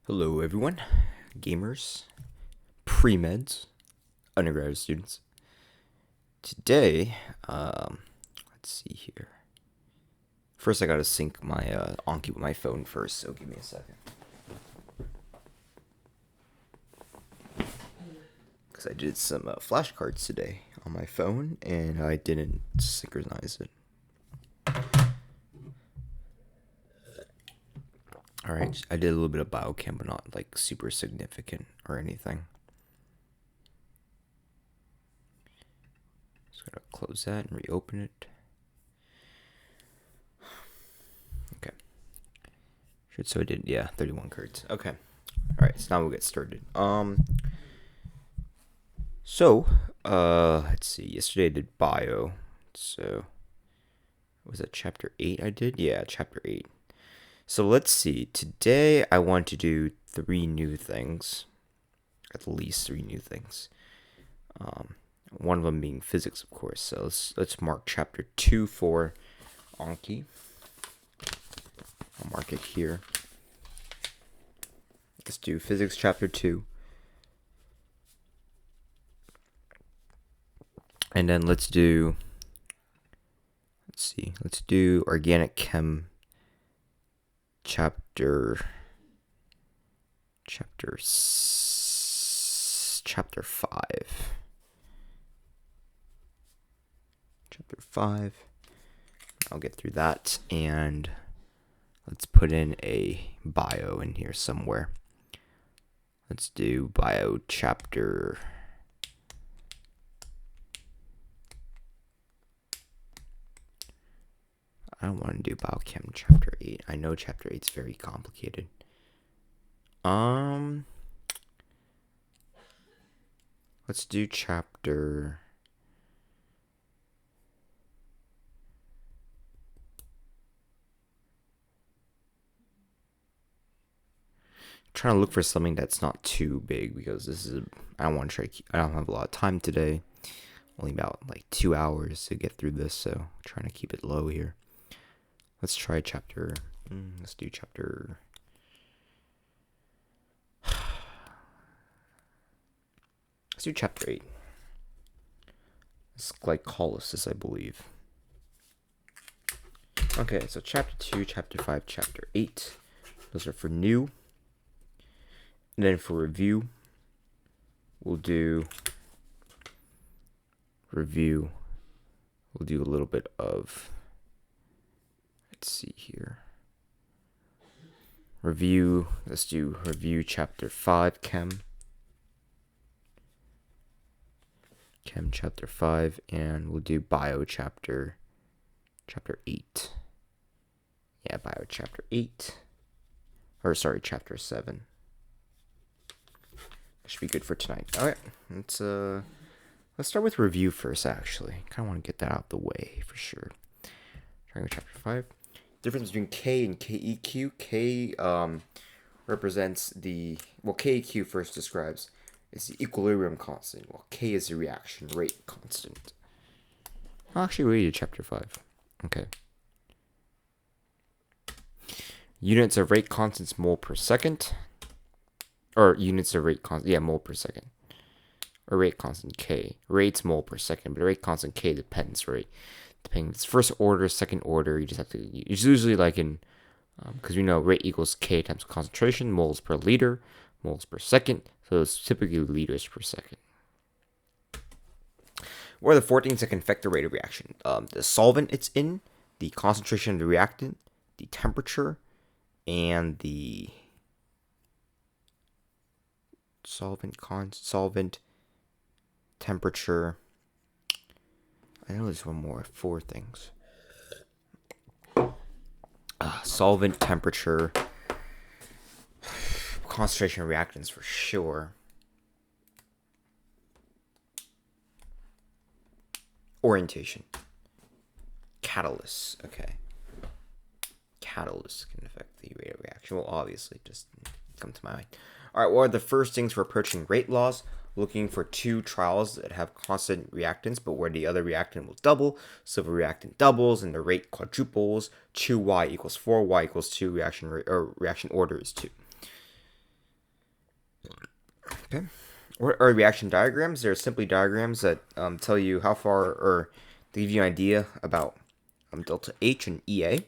Hello, everyone, gamers, pre-meds, undergraduate students. Today, let's see here. First, I gotta sync my Anki with my phone first, so give me a second. Because I did some flashcards today on my phone, and I didn't synchronize it. Alright, I did a little bit of biochem, but not like super significant or anything. Just gotta close that and reopen it. Okay. So I did, yeah, 31 cards. Okay. Alright, so now we'll get started. Let's see. Yesterday I did bio. So, was that chapter 8 I did? Yeah, chapter 8. So let's see. Today I want to do 3 new things. At least 3 new things. One of them being physics, of course. So let's mark chapter 2 for Anki. I'll mark it here. Let's do physics chapter 2. And then let's do organic chem chapter 5. Chapter 5. I'll get through that, and let's put in a bio in here somewhere. Let's do bio chapter. I don't want to do biochem chapter 8. I know chapter 8 is very complicated. Let's do chapter. Trying to look for something that's not too big, because I don't want to try. I don't have a lot of time today. Only about like 2 hours to get through this, so I'm trying to keep it low here. Let's try chapter. Let's do chapter. Let's do chapter 8. It's glycolysis, I believe. Okay, so chapter 2, chapter 5, chapter 8. Those are for new. And then for review, we'll do a little bit of. Let's see here. Review. Let's do review chapter 5, chem. Chem chapter 5, and we'll do bio chapter 8. Yeah, bio chapter 8. Or sorry, chapter 7. That should be good for tonight. Alright, let's start with review first, actually. Kinda wanna get that out of the way for sure. Triangle chapter 5. Difference between K and KEQ. K represents KEQ first describes is the equilibrium constant, while K is the reaction rate constant. I'll actually read chapter 5. Okay. Units of rate constants mole per second. Or units of rate constant, yeah, mole per second. Or rate constant K. Rates mole per second, but rate constant K depends, right? Depending if it's first order, second order, you just have to, it's usually like in, because we know rate equals K times concentration, moles per liter, moles per second, so it's typically liters per second. What are the 4 things that can affect the rate of reaction? The solvent it's in, the concentration of the reactant, the temperature, and the solvent, temperature. I know there's one more. 4 things. Solvent, temperature, concentration of reactants for sure. Orientation. Catalysts. Okay. Catalysts can affect the rate of reaction. Well, obviously, just come to my mind. Alright, what are the first things for approaching rate laws? Looking for 2 trials that have constant reactants, but where the other reactant will double. So if a reactant doubles and the rate quadruples, choose y equals 4, y equals 2, reaction order is 2. Okay. What are reaction diagrams? They're simply diagrams that tell you how far, or they give you an idea about delta H and EA.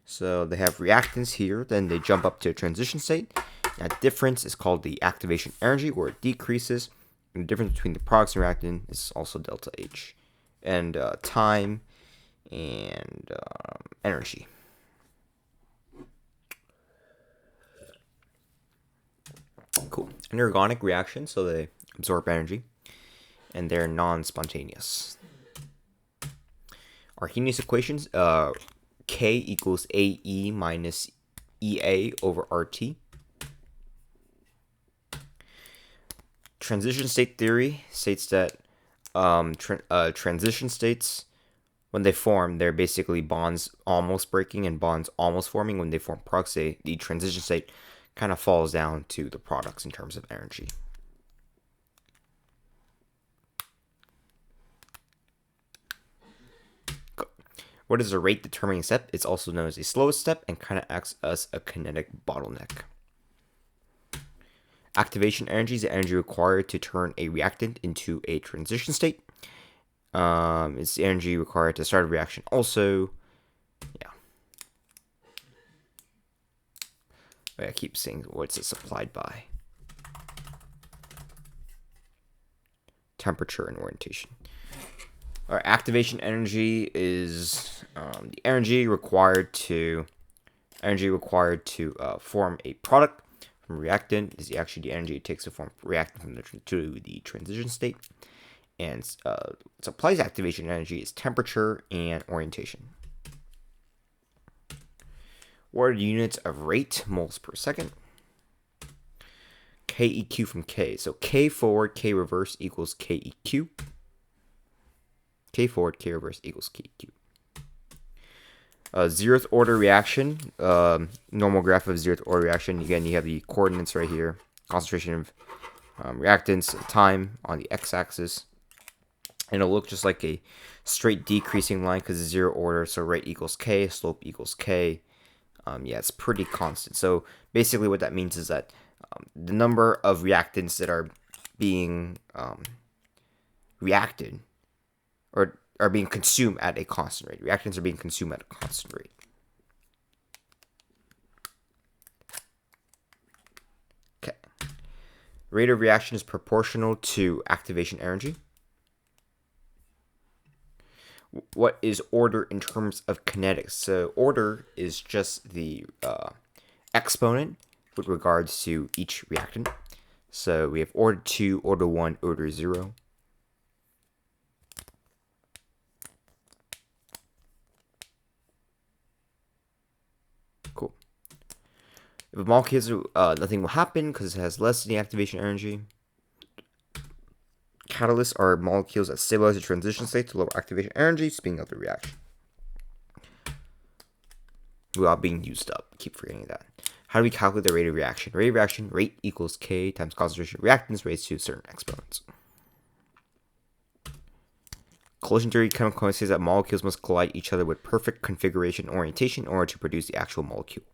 So they have reactants here, then they jump up to a transition state. That difference is called the activation energy, where it decreases. And the difference between the products and reactant is also delta H. And time and energy. Cool. An organic reaction, so they absorb energy, and they're non-spontaneous. Arrhenius equations, K equals AE minus EA over RT. Transition state theory states that transition states, when they form, they're basically bonds almost breaking and bonds almost forming. When they form products, the transition state kind of falls down to the products in terms of energy. What is a rate determining step? It's also known as a slowest step and kind of acts as a kinetic bottleneck. Activation energy is the energy required to turn a reactant into a transition state. It's the energy required to start a reaction also. Yeah. I keep saying what's it supplied by. Temperature and orientation. Our activation energy is the energy required to form a product. From reactant is actually the energy it takes to form reactant from to the transition state. And supplies activation energy is temperature and orientation. What are the units of rate? Moles per second. KEQ from K. So K forward, K reverse equals KEQ. K forward, K reverse equals KEQ. Zeroth order reaction, normal graph of zeroth order reaction. Again, you have the coordinates right here. Concentration of reactants, time on the x-axis. And it'll look just like a straight decreasing line because it's zero order. So rate equals K, slope equals K. Yeah, it's pretty constant. So basically what that means is that the number of reactants that are being reacted or are being consumed at a constant rate. Reactants are being consumed at a constant rate. Okay. Rate of reaction is proportional to activation energy. What is order in terms of kinetics? So order is just the exponent with regards to each reactant. So we have order 2, order 1, order 0. Cool. If a molecule has nothing will happen because it has less than the activation energy. Catalysts are molecules that stabilize the transition state to lower activation energy, speeding up the reaction without being used up. Keep forgetting that. How do we calculate the rate of reaction? Rate of reaction, rate equals K times concentration of reactants raised to certain exponents. Collision theory chemical says that molecules must collide each other with perfect configuration and orientation in order to produce the actual molecule.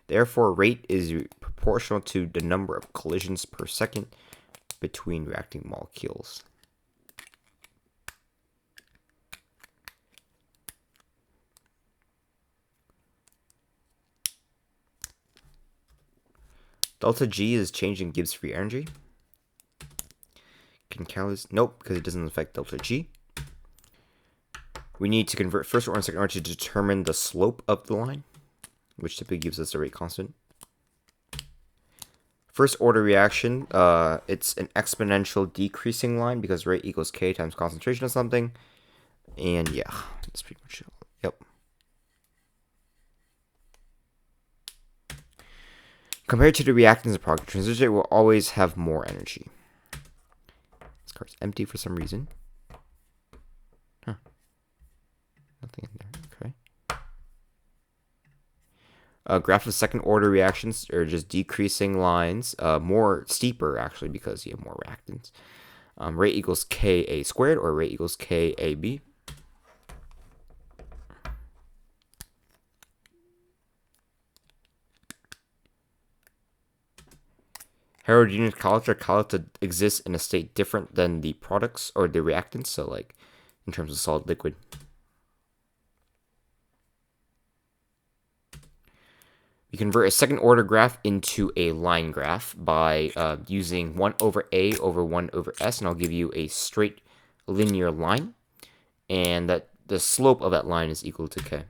Therefore, rate is proportional to the number of collisions per second between reacting molecules. Delta G is changed in Gibbs free energy. Can catalyst? Nope, because it doesn't affect delta G. We need to convert first order and second order to determine the slope of the line, which typically gives us a rate constant. First order reaction, it's an exponential decreasing line because rate equals K times concentration of something. And yeah, that's pretty much it. Yep. Compared to the reactants of product, transition state will always have more energy. This card's empty for some reason. Huh. Nothing in there. Okay. Graph of second order reactions are just decreasing lines, more steeper actually because you have more reactants. Rate equals Ka squared or rate equals Kab. Heterogeneous colloids are colloids that exist in a state different than the products or the reactants, so like in terms of solid liquid. You convert a second order graph into a line graph by using 1 over A over 1 over S, and I'll give you a straight linear line, and that the slope of that line is equal to K.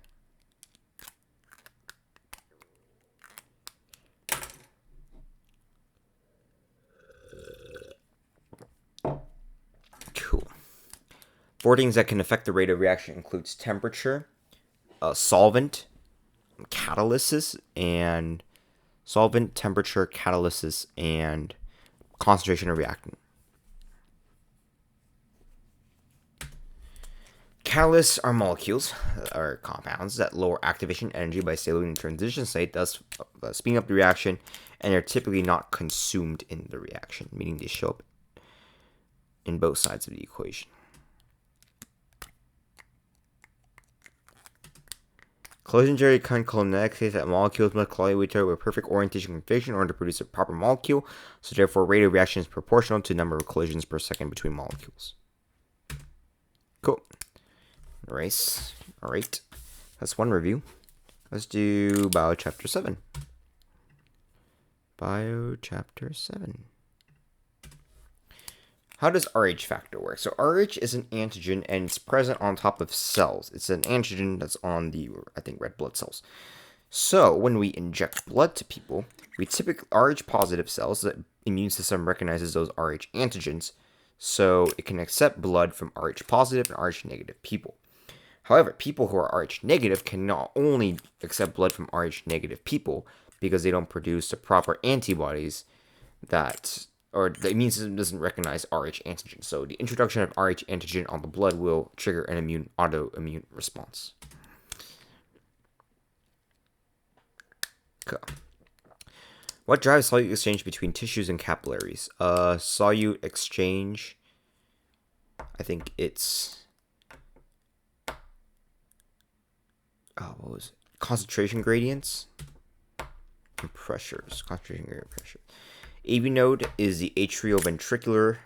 Cool. Four things that can affect the rate of reaction includes temperature, solvent, catalysis, and solvent, temperature, catalysis, and concentration of reactant. Catalysts are molecules, or compounds, that lower activation energy by stabilizing the transition state, thus speeding up the reaction, and are typically not consumed in the reaction, meaning they show up in both sides of the equation. Collision theory kinetics says that molecules must collide with each other with perfect orientation configuration in order to produce a proper molecule, so therefore rate of reaction is proportional to the number of collisions per second between molecules. Cool. Alright. That's one review. Let's do Bio Chapter 7. Bio Chapter 7. How does Rh factor work? So Rh is an antigen and it's present on top of cells. It's an antigen that's on the, I think, red blood cells. So when we inject blood to people, we typically Rh positive cells, the immune system recognizes those Rh antigens, so it can accept blood from Rh positive and Rh negative people. However, people who are Rh negative can not only accept blood from Rh negative people because they don't produce the proper antibodies that, or the immune system doesn't recognize Rh antigen. So the introduction of Rh antigen on the blood will trigger an autoimmune response. Okay. What drives solute exchange between tissues and capillaries? Solute exchange, I think it's what was it? Concentration gradients and pressures. Concentration gradient pressure. AV node is the atrioventricular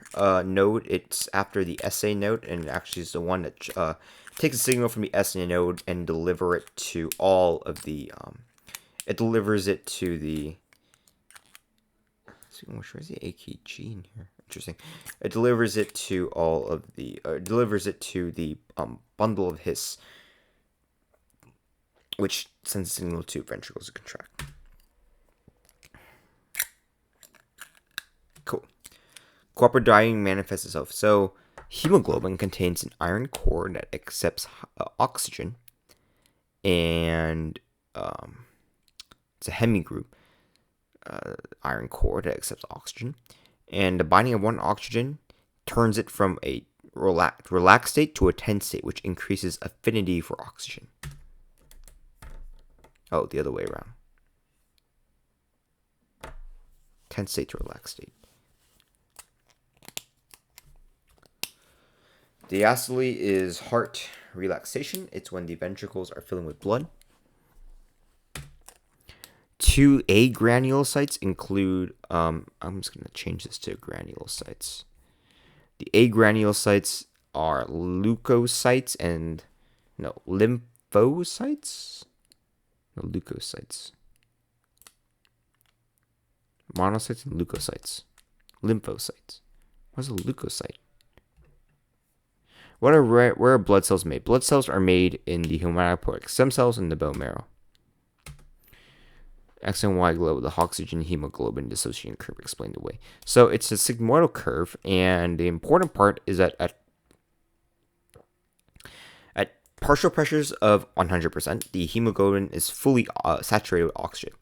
node. It's after the SA node, and it actually is the one that takes a signal from the SA node and deliver it to all of the. It delivers it to the. Where's the AKG in here? Interesting. It delivers it to all of the. Delivers it to the bundle of His, which sends a signal to ventricles to contract. Cool. Cooperative dieting manifests itself. So, hemoglobin contains an iron core that accepts oxygen, and it's a hemigroup iron core that accepts oxygen, and the binding of one oxygen turns it from a relaxed state to a tense state, which increases affinity for oxygen. Oh, the other way around. Tense state to relaxed state. Diastole is heart relaxation. It's when the ventricles are filling with blood. 2A granulocytes include, I'm just going to change this to granulocytes. The A granulocytes are leukocytes and, lymphocytes? No, leukocytes. Monocytes and leukocytes. Lymphocytes. What's a leukocyte? Where are blood cells made? Blood cells are made in the hematopoietic stem cells in the bone marrow. X and Y globe, the oxygen hemoglobin dissociation curve explained away. So it's a sigmoidal curve, and the important part is that at partial pressures of 100%, the hemoglobin is fully saturated with oxygen.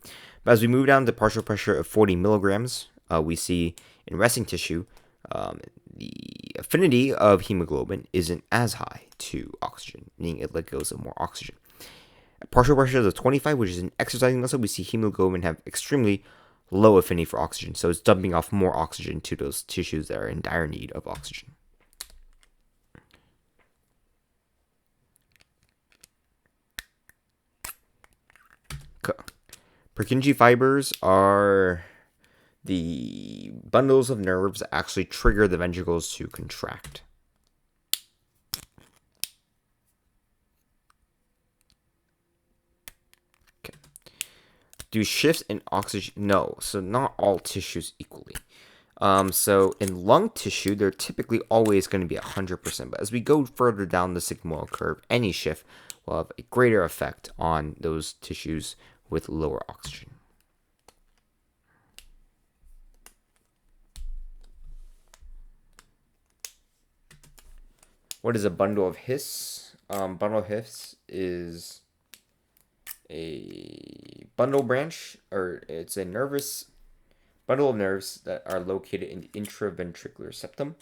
But as we move down to partial pressure of 40 milligrams, we see in resting tissue, the affinity of hemoglobin isn't as high to oxygen, meaning it let go of more oxygen. At partial pressures of 25, which is an exercising muscle, we see hemoglobin have extremely low affinity for oxygen, so it's dumping off more oxygen to those tissues that are in dire need of oxygen. Purkinje fibers are the bundles of nerves actually trigger the ventricles to contract. Okay. Do shifts in oxygen? No, so not all tissues equally. So in lung tissue, they're typically always going to be 100%. But as we go further down the sigmoid curve, any shift will have a greater effect on those tissues with lower oxygen. What is a bundle of His? Bundle of His is a bundle branch, or it's a bundle of nerves that are located in the intraventricular septum,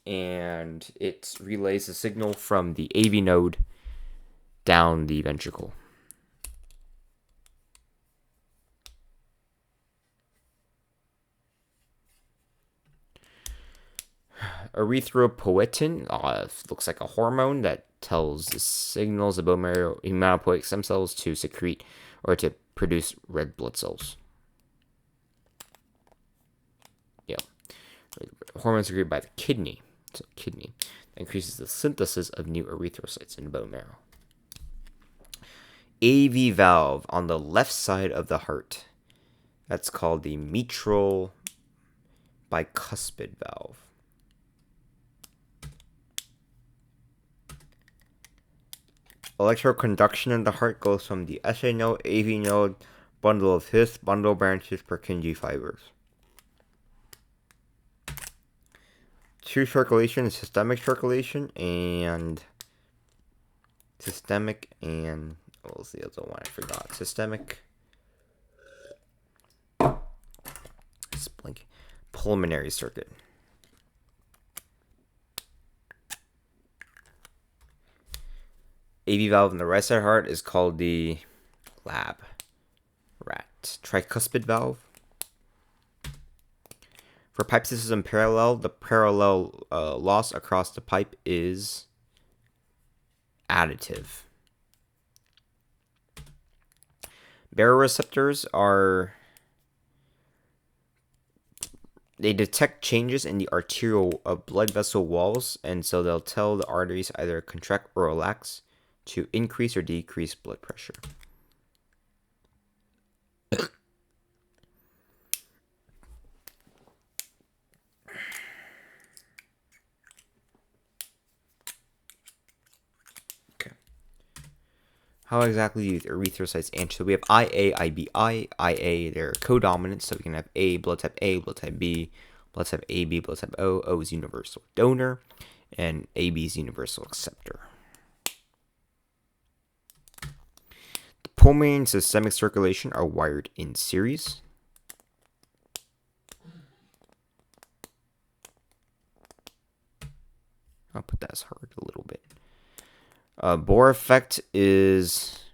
and it relays a signal from the AV node down the ventricle. Erythropoietin looks like a hormone that tells the signals the bone marrow hematopoietic stem cells to secrete or to produce red blood cells. Yeah. Hormones secreted by the kidney. So kidney increases the synthesis of new erythrocytes in the bone marrow. AV valve on the left side of the heart. That's called the mitral bicuspid valve. Electroconduction in the heart goes from the SA node, AV node, bundle of His, bundle branches, Purkinje fibers. True circulation is systemic circulation and what was the other one? I forgot. Systemic. Pulmonary circuit. AV valve in the right side heart is called the rat tricuspid valve. For pipe system parallel, the parallel loss across the pipe is additive. Baroreceptors they detect changes in the arterial blood vessel walls, and so they'll tell the arteries either contract or relax to increase or decrease blood pressure. Okay. How exactly do erythrocytes enter? So we have IA, IBI, IA, they're codominant, so we can have A, blood type B, blood type AB, blood type O. O is universal donor, and AB is universal acceptor. The pulmonary and systemic circulation are wired in series. I'll put that as hard a little bit. Bohr effect is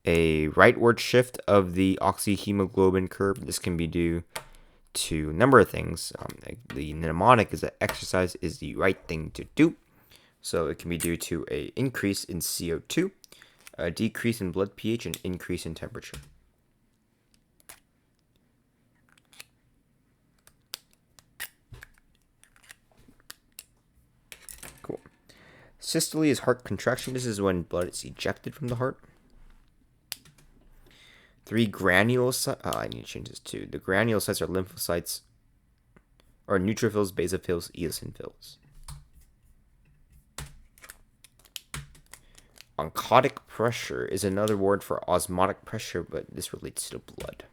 a rightward shift of the oxyhemoglobin curve. This can be due to a number of things. The mnemonic is that exercise is the right thing to do. So it can be due to an increase in CO2, a decrease in blood pH, and increase in temperature. Cool. Systole is heart contraction. This is when blood is ejected from the heart. 3 granulocytes. I need to change this too. The granulocytes are lymphocytes, or neutrophils, basophils, eosinophils. Oncotic pressure is another word for osmotic pressure, but this relates to blood.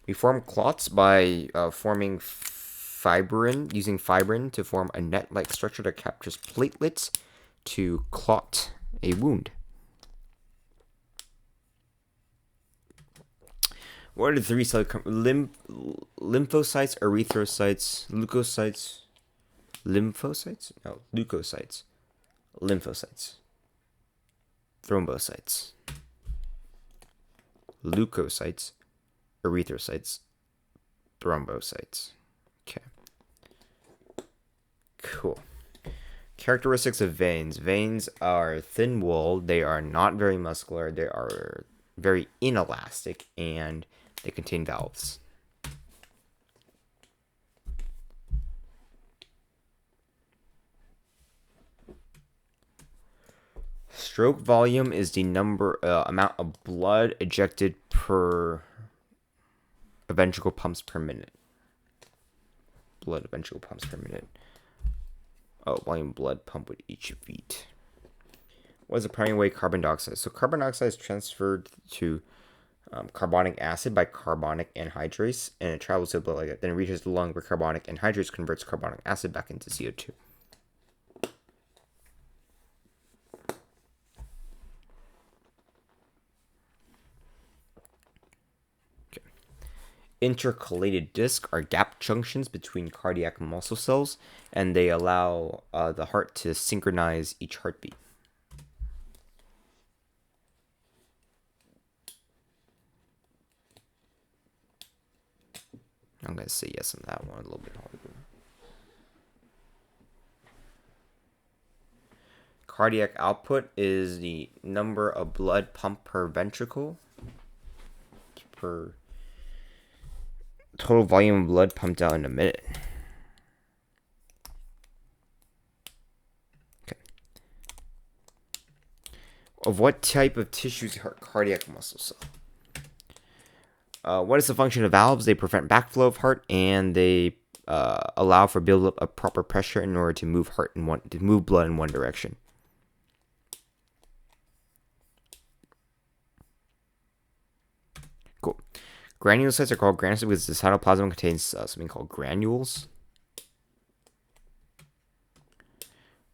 We form clots by forming using fibrin to form a net-like structure that captures platelets to clot a wound. What are the 3 cell lymphocytes, erythrocytes, leukocytes, leukocytes, lymphocytes, thrombocytes, leukocytes, erythrocytes, thrombocytes. Okay. Cool. Characteristics of veins. Veins are thin-walled. They are not very muscular. They are very inelastic, and They contain valves. Stroke volume is the amount of blood ejected per ventricle pumps per minute. Blood ventricle pumps per minute. Oh, volume blood pump with each beat. What is the primary way carbon dioxide? So carbon dioxide is transferred to carbonic acid by carbonic anhydrase, and it travels to the blood like that. Then it reaches the lung where carbonic anhydrase converts carbonic acid back into CO2. Intercalated discs are gap junctions between cardiac muscle cells, and they allow the heart to synchronize each heartbeat. I'm going to say yes on that one, a little bit harder. Cardiac output is the number of blood pumped per ventricle per total volume of blood pumped out in a minute. Okay. Of what type of tissue is cardiac muscle cell? What is the function of valves? They prevent backflow of heart, and they allow for buildup of proper pressure in order to move blood in one direction. Cool. Granulocytes are called granulocytes because the cytoplasm contains something called granules.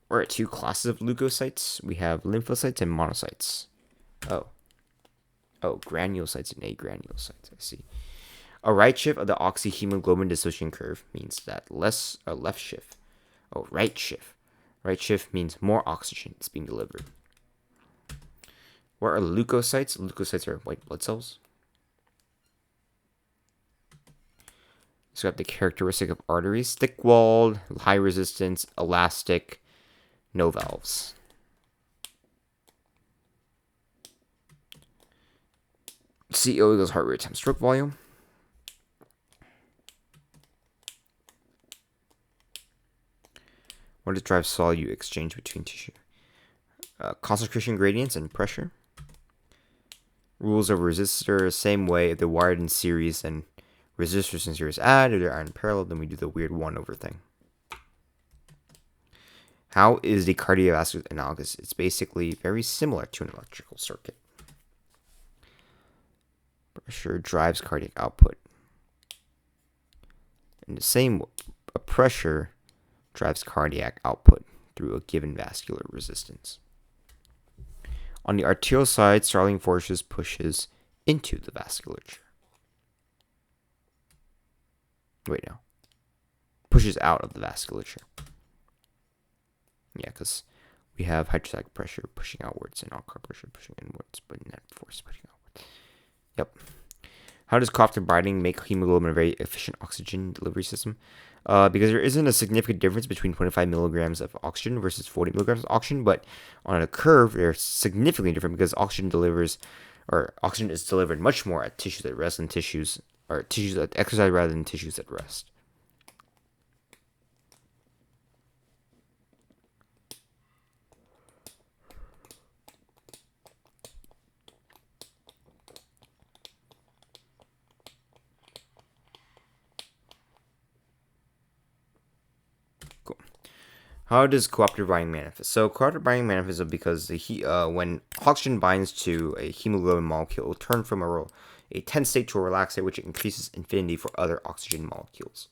We're at two classes of leukocytes. We have lymphocytes and monocytes. Oh, granulocytes and agranulocytes. I see. A right shift of the oxyhemoglobin dissociation curve means that left shift. Oh, right shift. Right shift means more oxygen is being delivered. What are leukocytes? Leukocytes are white blood cells. So we have the characteristic of arteries: thick-walled, high resistance, elastic, no valves. CO equals heart rate times stroke volume. What drives solute exchange between tissue? Concentration gradients and pressure. Rules of resistor, same way. If they're wired in series, and resistors in series add. If they're in parallel, then we do the weird 1/over thing. How is the cardiovascular analogous? It's basically very similar to an electrical circuit. Pressure drives cardiac output. And the same pressure drives cardiac output through a given vascular resistance. On the arterial side, Starling forces pushes into the vasculature. Wait, no. Pushes out of the vasculature. Yeah, because we have hydrostatic pressure pushing outwards and alcoholic pressure pushing inwards, but net force pushing outwards. Yep. How does cooperative binding make hemoglobin a very efficient oxygen delivery system? Because there isn't a significant difference between 25 milligrams of oxygen versus 40 milligrams of oxygen, but on a curve, they're significantly different because oxygen is delivered much more at tissues that rest than tissues that exercise rather than tissues that rest. How does cooperative binding manifest? So cooperative binding manifests because when oxygen binds to a hemoglobin molecule, it will turn from a tense state to a relaxed state, which increases affinity for other oxygen molecules.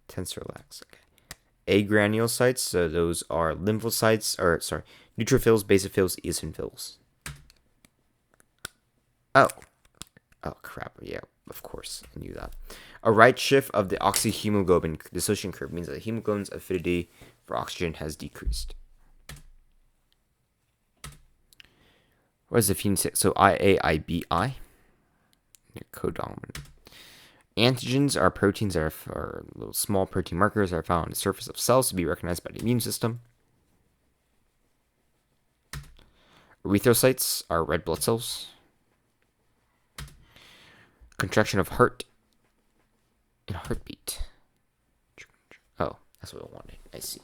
Tense to relax. Okay. Agranulocytes, so those are lymphocytes, neutrophils, basophils, eosinophils. Oh crap, yeah, of course, I knew that. A right shift of the oxyhemoglobin dissociation curve means that the hemoglobin's affinity for oxygen has decreased. What is the phenotype? So IAIBI, codominant. Antigens are proteins that are little small protein markers that are found on the surface of cells to be recognized by the immune system. Erythrocytes are red blood cells. Contraction of heart and heartbeat. Oh, that's what I wanted. I see.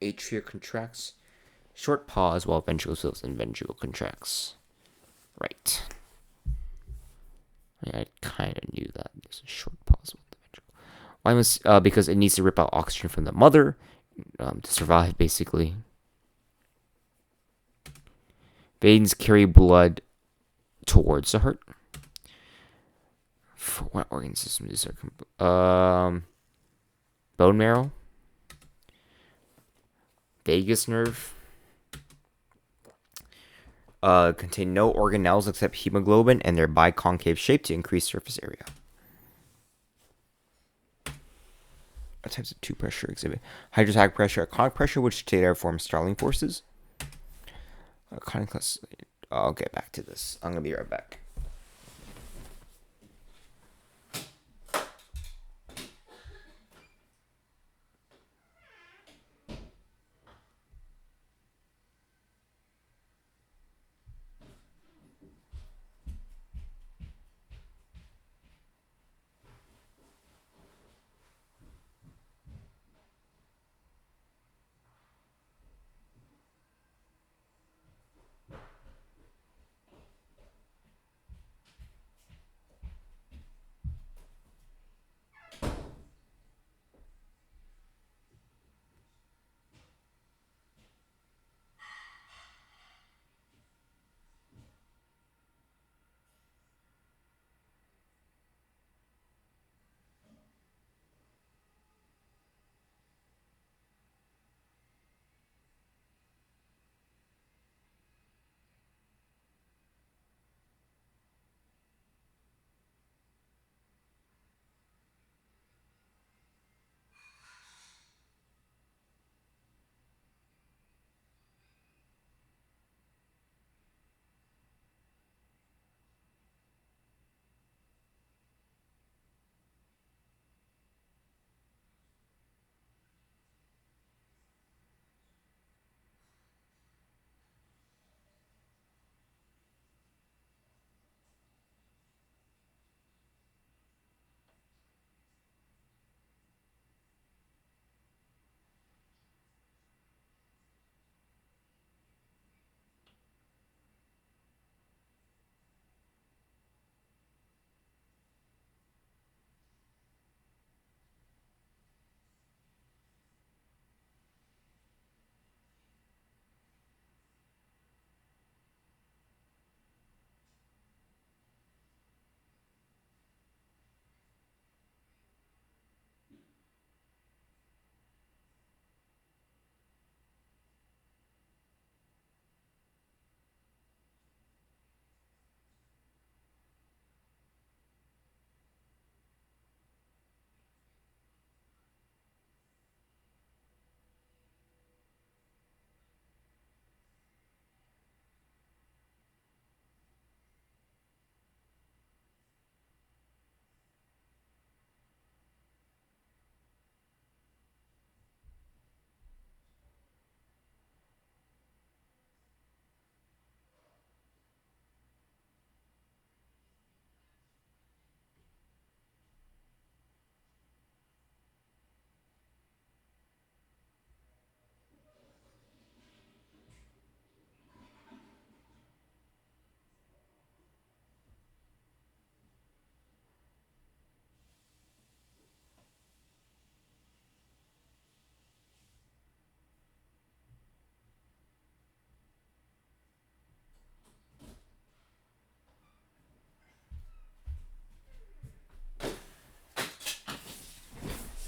Atria contracts. Short pause while ventricle fills and ventricle contracts. Right. I kind of knew that. There's a short pause with the ventricle. Why must? Because it needs to rip out oxygen from the mother to survive, basically. Veins carry blood towards the heart. For what organ system is there? Bone marrow. Vagus nerve. Contain no organelles except hemoglobin, and they're biconcave shape to increase surface area. What types of two pressure exhibit? Hydrostatic pressure, iconic pressure, which together form Starling forces. I'll get back to this. I'm gonna be right back.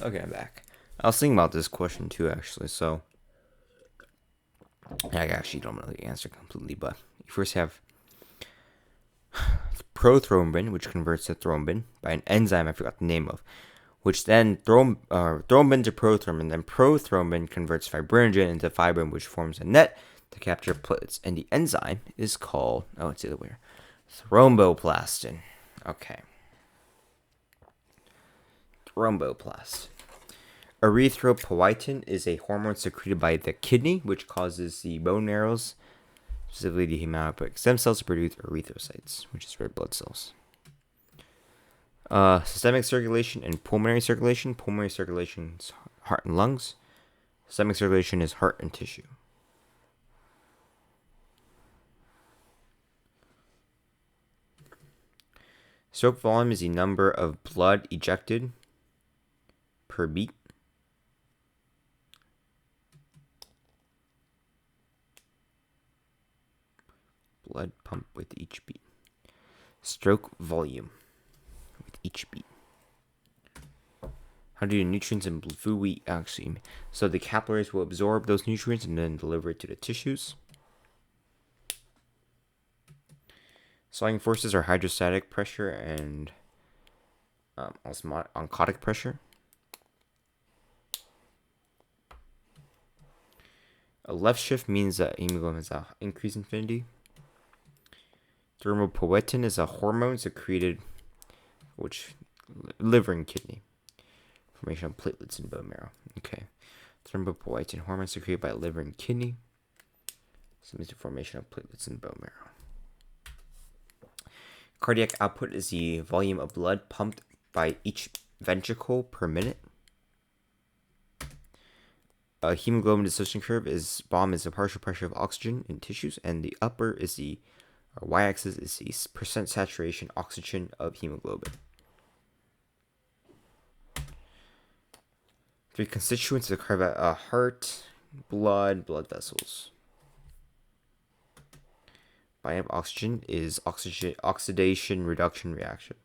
Okay, I'm back. I was thinking about this question too, actually. So I actually don't know the answer completely, but you first have prothrombin, which converts to thrombin by an enzyme I forgot the name of, which then thrombin to prothrombin, then prothrombin converts fibrinogen into fibrin, which forms a net to capture platelets. And the enzyme is called, it's the other way. Thromboplastin. Okay. Thromboplastin. Erythropoietin is a hormone secreted by the kidney, which causes the bone marrows, specifically the hematopoietic stem cells, to produce erythrocytes, which is red blood cells. Systemic circulation and pulmonary circulation. Pulmonary circulation is heart and lungs. Systemic circulation is heart and tissue. Stroke volume is the number of blood ejected per beat. Blood pump with each beat. Stroke volume with each beat. How do the nutrients and food we actually... So the capillaries will absorb those nutrients and then deliver it to the tissues. Sliding forces are hydrostatic pressure and oncotic pressure. A left shift means that hemoglobin has an increased affinity. Thrombopoietin is a hormone secreted, which liver and kidney. Formation of platelets in bone marrow. Okay. Thrombopoietin, hormone secreted by liver and kidney. So means the formation of platelets in bone marrow. Cardiac output is the volume of blood pumped by each ventricle per minute. A hemoglobin dissociation curve is the partial pressure of oxygen in tissues, and the upper is the y-axis is the percent saturation oxygen of hemoglobin. Three constituents of heart, blood vessels. Binding of oxygen is oxidation reduction reaction.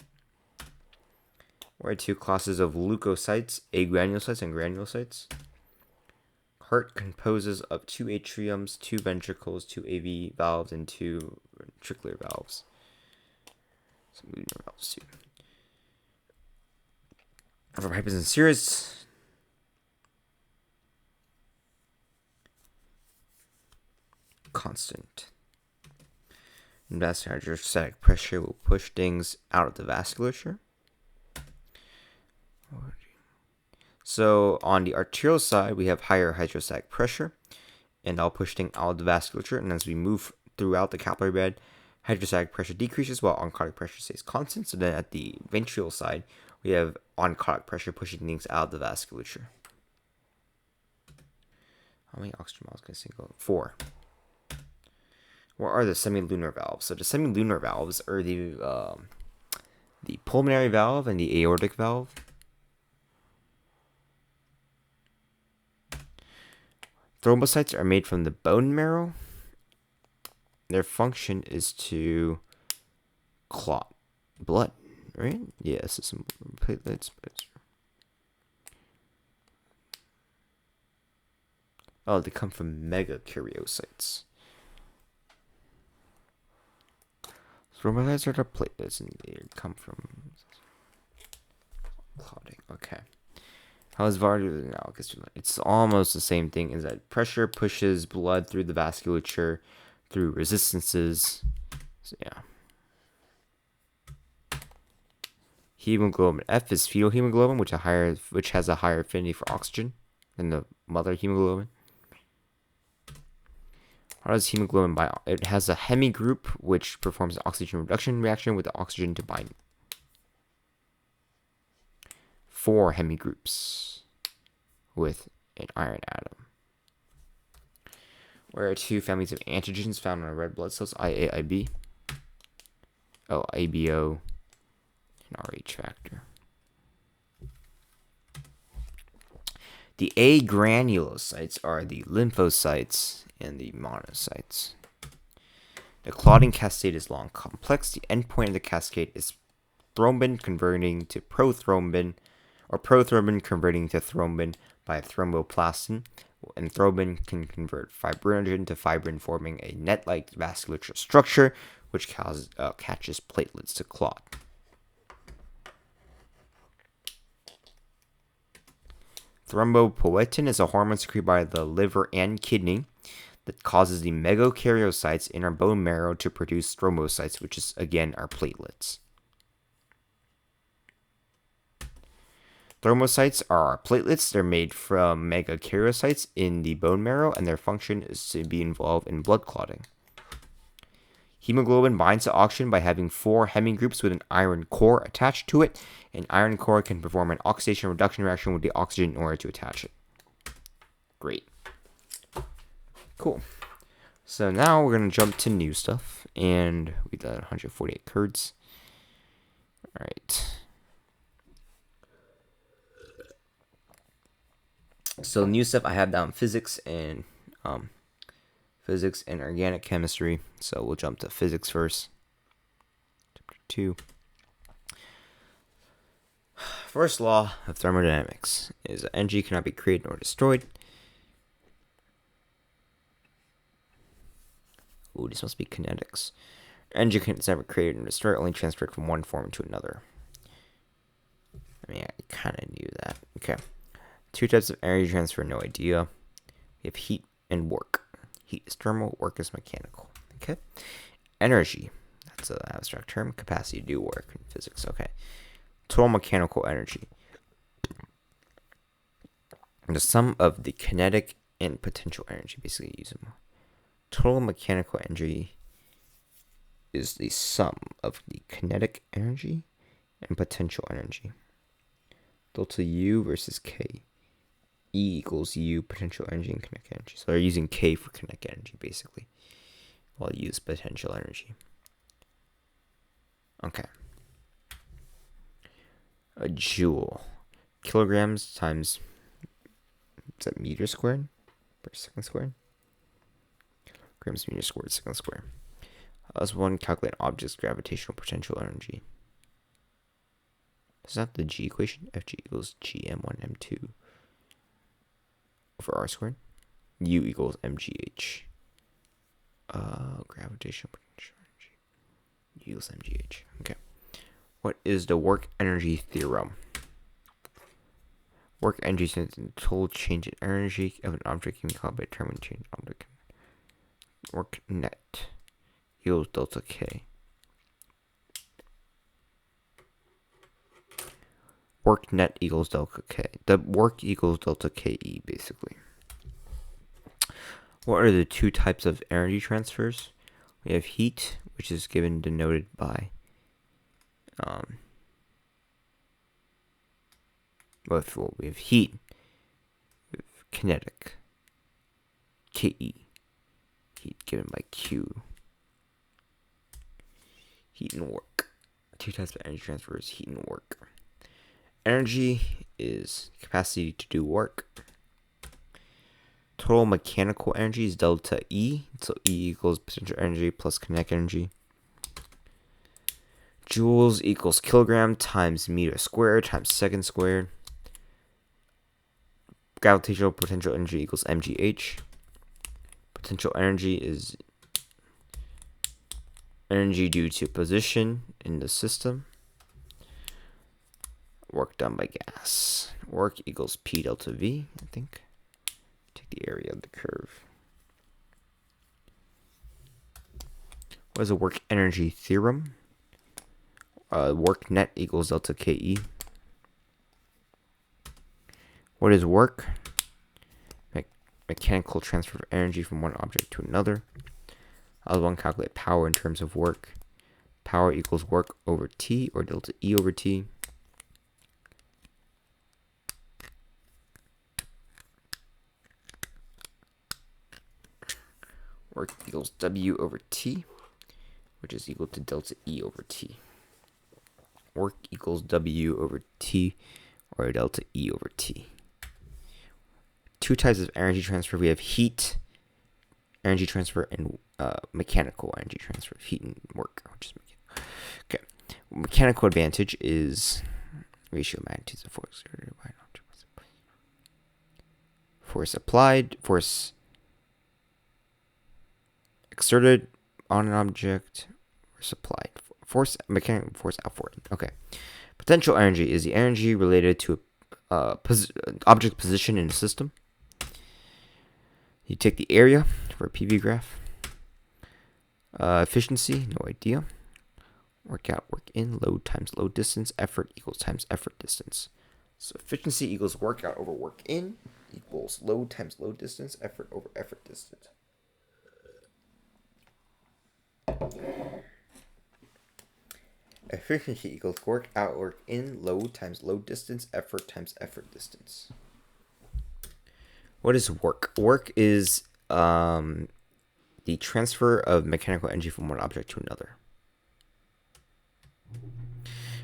There are two classes of leukocytes, agranulocytes and granulocytes. Heart composes of two atriums, two ventricles, two AV valves, and two ventricular valves. Some lunar valves too. For hypertension series, constant. Invasive hydrostatic pressure will push things out of the vasculature. So on the arterial side, we have higher hydrostatic pressure, and I'll push things out of the vasculature. And as we move throughout the capillary bed, hydrostatic pressure decreases while oncotic pressure stays constant. So then at the ventricular side, we have oncotic pressure pushing things out of the vasculature. How many oxygen molecules can I single? 4. What are the semilunar valves? So the semilunar valves are the pulmonary valve and the aortic valve. Thrombocytes are made from the bone marrow. Their function is to clot blood, right? Yes, yeah, some platelets. Oh, they come from megakaryocytes. Thrombocytes are the platelets, and they come from clotting. Okay. How is vascular analogous? It's almost the same thing. Is that pressure pushes blood through the vasculature through resistances. So yeah. Hemoglobin F is fetal hemoglobin, which has a higher affinity for oxygen than the mother hemoglobin. How does hemoglobin bind? It has a hemi group which performs an oxygen reduction reaction with the oxygen to bind. 4 hemi groups with an iron atom. Where are 2 families of antigens found in red blood cells? IA, IB. Oh, ABO and RH factor. The agranulocytes are the lymphocytes and the monocytes. The clotting cascade is long, complex. The endpoint of the cascade is thrombin converting to prothrombin, or prothrombin converting to thrombin by thromboplastin, and thrombin can convert fibrinogen to fibrin, forming a net-like vasculature structure, which catches platelets to clot. Thrombopoietin is a hormone secreted by the liver and kidney. that causes the megakaryocytes in our bone marrow to produce stromocytes, which is, again, our platelets. Thrombocytes are our platelets. They're made from megakaryocytes in the bone marrow, and their function is to be involved in blood clotting. Hemoglobin binds to oxygen by having 4 heming groups with an iron core attached to it. An iron core can perform an oxidation reduction reaction with the oxygen in order to attach it. Great. Cool. So now we're going to jump to new stuff, and we got 148 curds. All right. So new stuff I have down physics and organic chemistry. So we'll jump to physics first. Chapter 2. First law of thermodynamics is that energy cannot be created nor destroyed. Ooh, this must be kinetics. Energy is never created nor destroyed, only transferred from one form to another. I mean, I kind of knew that. Okay. 2 types of energy transfer, no idea. We have heat and work. Heat is thermal, work is mechanical. Okay. Energy. That's an abstract term. Capacity to do work in physics. Okay. Total mechanical energy. The sum of the kinetic and potential energy. Basically, use them. Total mechanical energy is the sum of the kinetic energy and potential energy. Delta U versus K. E equals U, potential energy, and kinetic energy. So they're using K for kinetic energy, basically, while U is potential energy. Okay. A joule. Kilograms times, is that meter squared per second squared? Grams meter squared second squared. As one, calculate an object's gravitational potential energy. Is that the G equation? Fg equals gm1 m2 over r squared. U equals mgh. Gravitational potential energy. U equals mgh. Okay. What is the work energy theorem? Work energy is the total change in energy of an object can be called by determined change in object. Work net equals delta K. Work net equals delta K. The work equals delta KE, basically. What are the 2 types of energy transfers? We have heat, which is given denoted by we have heat, we have kinetic, KE, heat given by Q. Heat and work. 2 types of energy transfers, heat and work. Energy is capacity to do work. Total mechanical energy is delta E. So E equals potential energy plus kinetic energy. Joules equals kilogram times meter squared times second squared. Gravitational potential energy equals mgh. Potential energy is energy due to position in the system. Work done by gas. Work equals P delta V, I think. Take the area of the curve. What is a work energy theorem? Work net equals delta KE. What is work? Mechanical transfer of energy from one object to another. I was want to calculate power in terms of work. Power equals work over T, or delta E over T. Work equals W over T, which is equal to delta E over T. Work equals W over T, or delta E over T. 2 types of energy transfer. We have heat energy transfer and mechanical energy transfer. Heat and work, which is mechanical. Okay. Mechanical advantage is ratio of magnitudes of force exerted by an object. Force applied, force exerted on an object, force applied. Force mechanical force outward. Okay. Potential energy is the energy related to object position in a system. You take the area for a PV graph. Efficiency, no idea. Work out, work in, load times load distance, effort equals times effort distance. So efficiency equals work out over work in equals load times load distance, effort over effort distance. Efficiency equals work out, work in, load times load distance, effort times effort distance. What is work? Work is the transfer of mechanical energy from one object to another.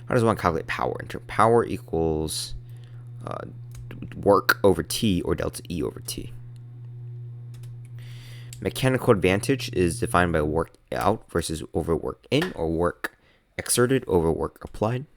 How does one calculate power? Power equals work over T or delta E over T. Mechanical advantage is defined by work out versus over work in, or work exerted over work applied.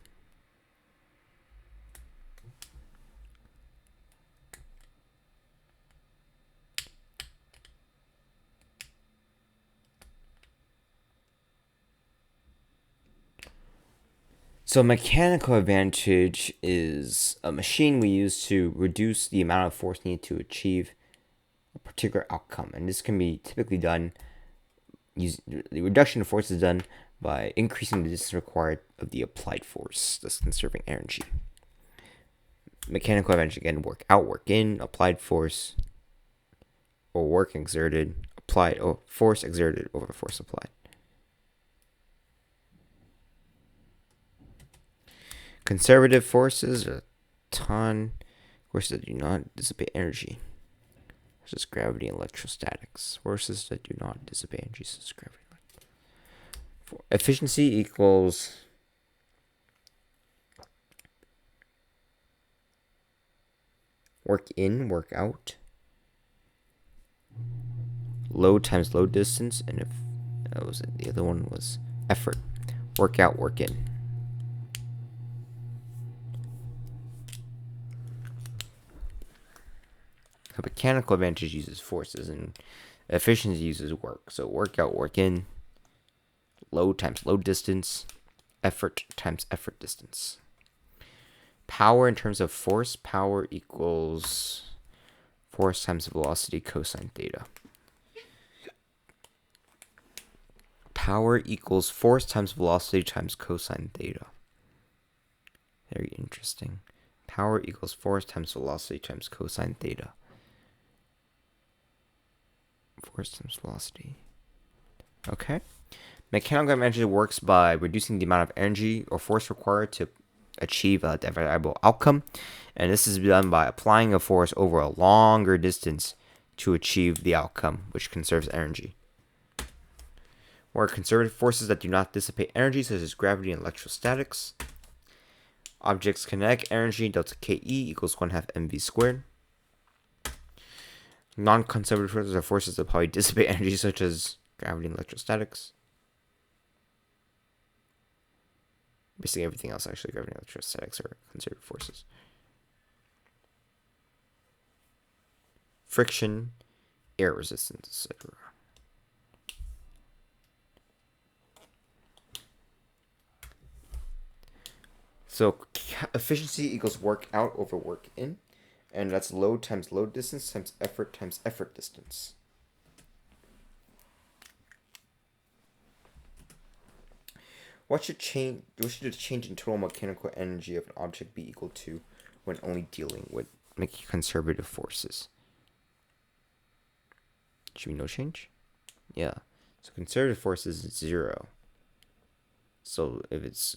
So mechanical advantage is a machine we use to reduce the amount of force needed to achieve a particular outcome. And this can be typically done, the reduction of force is done by increasing the distance required of the applied force, thus conserving energy. Mechanical advantage, again, work out, work in, applied force, or work exerted, applied, or force exerted over force applied. Conservative forces, a ton forces that do not dissipate energy, such as gravity and electrostatics. Forces that do not dissipate energy, such as gravity. Efficiency equals work in, work out, load times load distance, and if that was it, the other one was effort. Work out, work in. So mechanical advantage uses forces, and efficiency uses work. So work out, work in, load times load distance, effort times effort distance. Power in terms of force, power equals force times velocity cosine theta. Power equals force times velocity times cosine theta. Very interesting. Power equals force times velocity times cosine theta. Force times velocity. Okay. Mechanical advantage works by reducing the amount of energy or force required to achieve a desirable outcome, and this is done by applying a force over a longer distance to achieve the outcome, which conserves energy. Or conservative forces that do not dissipate energy, such as gravity and electrostatics. Object's kinetic energy, delta Ke equals 1/2 mv squared. Non-conservative forces are forces that probably dissipate energy, such as gravity and electrostatics. Basically everything else, actually, gravity and electrostatics are conservative forces. Friction, air resistance, etc. So efficiency equals work out over work in, and that's load times load distance times effort distance. What should the change in total mechanical energy of an object be equal to when only dealing with conservative forces? Should be no change? Yeah. So conservative force is 0. So if it's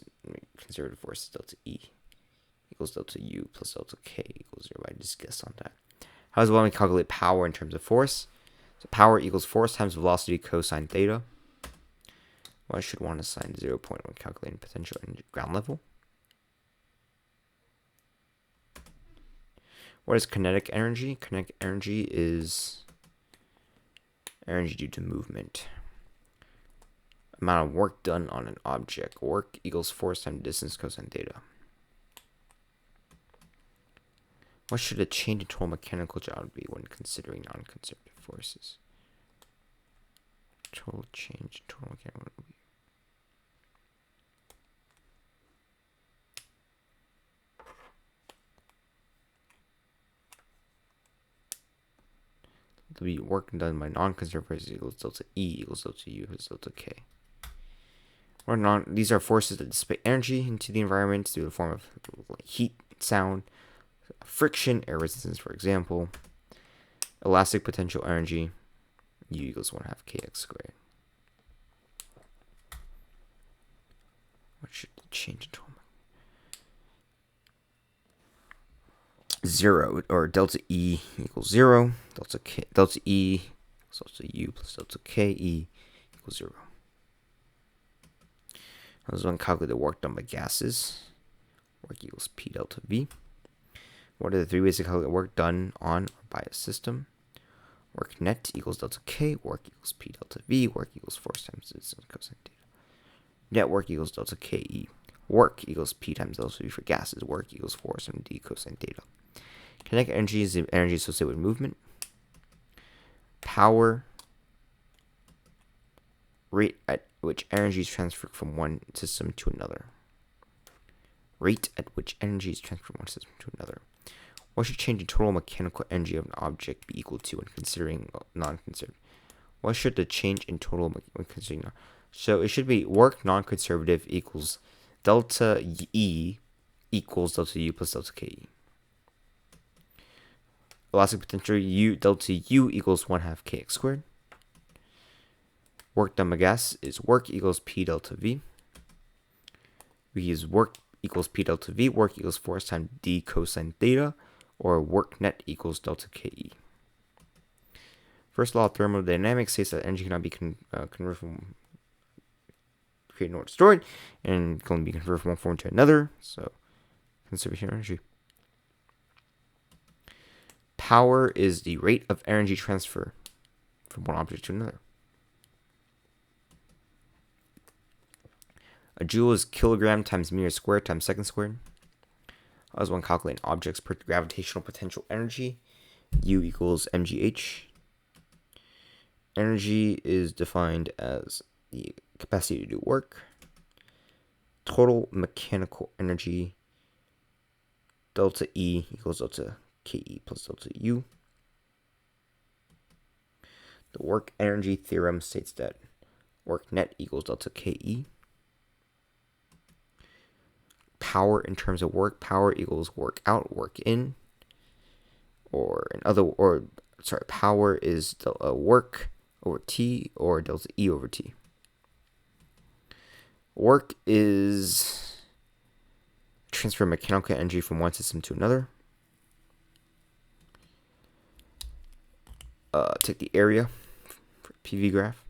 conservative force, delta E equals delta U plus delta K equals 0. I just guessed on that. How does one calculate power in terms of force? So power equals force times velocity cosine theta. Well, I should want to assign 0 point when calculating potential energy ground level. What is kinetic energy? Kinetic energy is energy due to movement. Amount of work done on an object. Work equals force times distance cosine theta. What should a change in total mechanical job be when considering non-conservative forces? Total change in total mechanical job. delta V. Work done by non-conservatives equals delta E equals delta U equals delta K. These are forces that dissipate energy into the environment through the form of heat, sound, friction, air resistance, for example. Elastic potential energy, U equals 1/2 kx squared. What should change into 0, or delta E equals 0, delta E equals delta U plus delta Ke equals 0. I was going to calculate the work done by gases. Work equals P delta V. What are the 3 ways to calculate work done on or by a system? Work net equals delta K. Work equals P delta V. Work equals force times distance cosine theta. Net work equals delta Ke. Work equals P times delta V for gases. Work equals force times d cosine theta. Kinetic energy is the energy associated with movement. Power, rate at which energy is transferred from one system to another. Rate at which energy is transferred from one system to another. What should change the total mechanical energy of an object be equal to when considering non-conservative? What should the change in total when considering non? So it should be work non-conservative equals delta E equals delta U plus delta Ke. Elastic potential U delta U equals 1/2 kx squared. Work done by gas is work equals P delta V. We use work equals P delta V. Work equals force times d cosine theta, or work net equals delta Ke. First law of thermodynamics states that energy cannot be converted from created nor destroyed, and can only be converted from one form to another. So, conservation of energy. Power is the rate of energy transfer from one object to another. A joule is kilogram times meter squared times second squared. I was one calculating objects per gravitational potential energy. U equals mgh. Energy is defined as the capacity to do work. Total mechanical energy, delta E equals delta Ke plus delta U. The work energy theorem states that work net equals delta Ke. Power in terms of work, power equals work out, work in. Power is work over T, or delta E over T. Work is transfer mechanical energy from one system to another. Take the area for PV graph.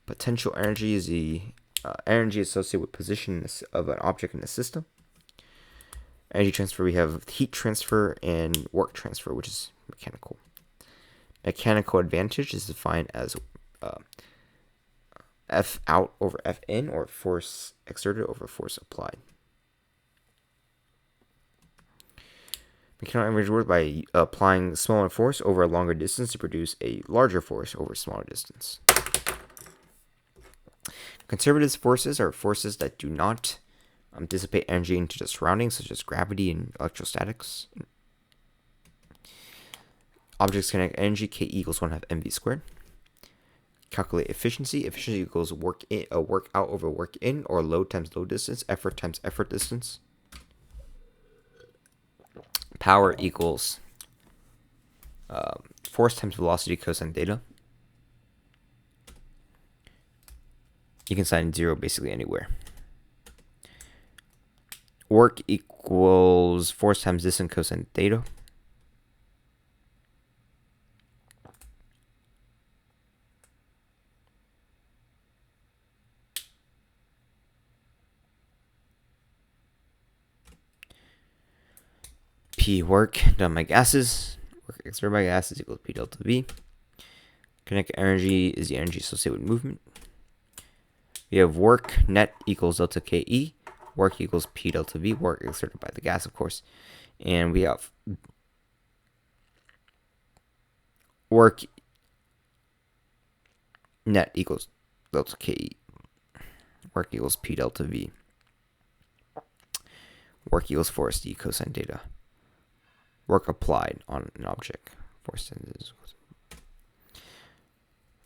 Potential energy is the energy associated with position of an object in the system. Energy transfer, we have heat transfer and work transfer, which is mechanical. Mechanical advantage is defined as F out over F in, or force exerted over force applied. Mechanical advantage works by applying smaller force over a longer distance to produce a larger force over a smaller distance. Conservative forces are forces that do not dissipate energy into the surroundings, such as gravity and electrostatics. Objects kinetic energy, Ke equals 1/2 mv squared. Calculate efficiency. Efficiency equals work out over work in, or load times load distance, effort times effort distance. Power equals force times velocity cosine theta. You can sign 0 basically anywhere. Work equals force times distance cosine theta. P work done by gases. Work exerted by gases equals P delta V. Kinetic energy is the energy associated with movement. We have work net equals delta Ke. Work equals P delta V. Work exerted by the gas, of course. And we have work net equals delta Ke. Work equals P delta V. Work equals force d cosine theta. Work applied on an object. Force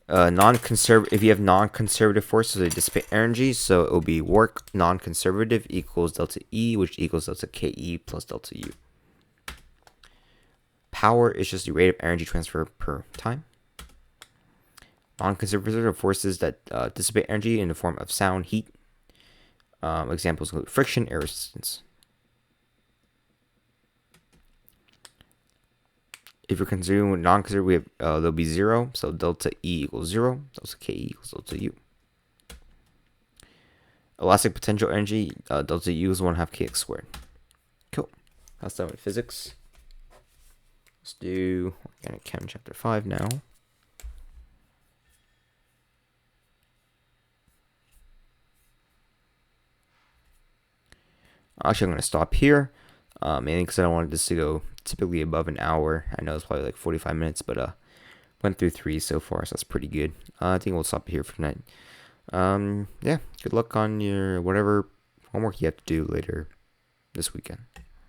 If you have non-conservative forces, they dissipate energy, so it will be work non-conservative equals delta E, which equals delta KE plus delta U. Power is just the rate of energy transfer per time. Non-conservative forces that dissipate energy in the form of sound, heat. Examples include friction, air resistance. If you're considering non-conservative, we have there'll be 0, so delta E equals 0, delta K equals delta U. Elastic potential energy, delta U is 1/2 kx squared. Cool. That's done with physics. Let's do organic chem chapter 5 now. Actually, I'm going to stop here, mainly because I don't want this to go typically above an hour. I know it's probably like 45 minutes, but went through 3 so far, so that's pretty good. I think we'll stop here for tonight. Yeah, good luck on your whatever homework you have to do later this weekend.